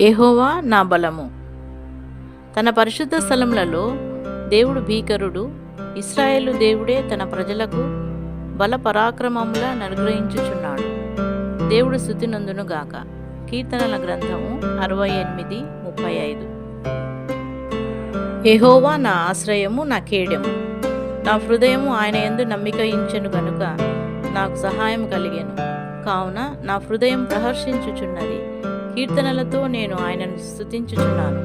యెహోవా నా బలము. తన పరిశుద్ధ స్థలములలో దేవుడు భీకరుడు. ఇశ్రాయేలు దేవుడే తన ప్రజలకు బల పరాక్రమముల అనుగ్రహించుచున్నాడు. దేవుడు స్తుతి నొందునుగాక. కీర్తనల గ్రంథము 68:35. యెహోవా నా ఆశ్రయము, నా కేడెము. నా హృదయము ఆయన యందు నమ్మిక ఉంచెను గనుక నాకు సహాయం కలిగెను. కావున నా హృదయం ప్రహర్షించుచున్నది. కీర్తనలతో నేను ఆయనను స్తుతించుచున్నాను.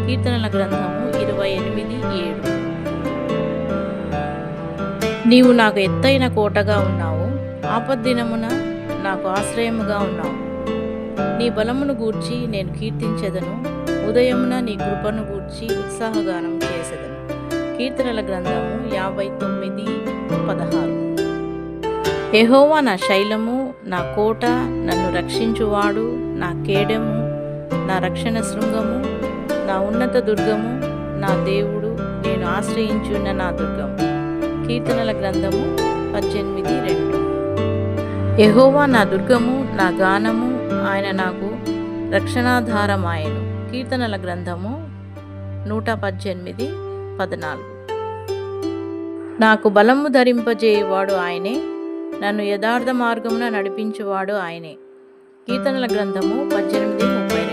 కీర్తనల గ్రంథము 28:7. నీవు నాకు ఎత్తైన కోటగా ఉన్నావు. ఆపద్దినమున నాకు ఆశ్రయముగా ఉన్నావు. నీ బలమును గూర్చి నేను కీర్తించెదను. ఉదయమున నీ కృపను గూర్చి ఉత్సాహగానం చేసెదను. కీర్తనల గ్రంథము 59:16. యెహోవా నా శైలము, నా కోట, నన్ను రక్షించువాడు, నా కేడెము, నా రక్షణ శృంగము, నా ఉన్నత దుర్గము, నా దేవుడు, నేను ఆశ్రయించున్న నా దుర్గము. కీర్తనల గ్రంథము 18:2. యెహోవా నా దుర్గము, నా గానము, ఆయన నాకు రక్షణాధారమాయెను. కీర్తనల గ్రంథము 118:14. నాకు బలము ధరింపజేయువాడు ఆయనే, నన్ను యథార్థ మార్గమున నడిపించువాడు ఆయనే. కీర్తనల గ్రంథము 18:34.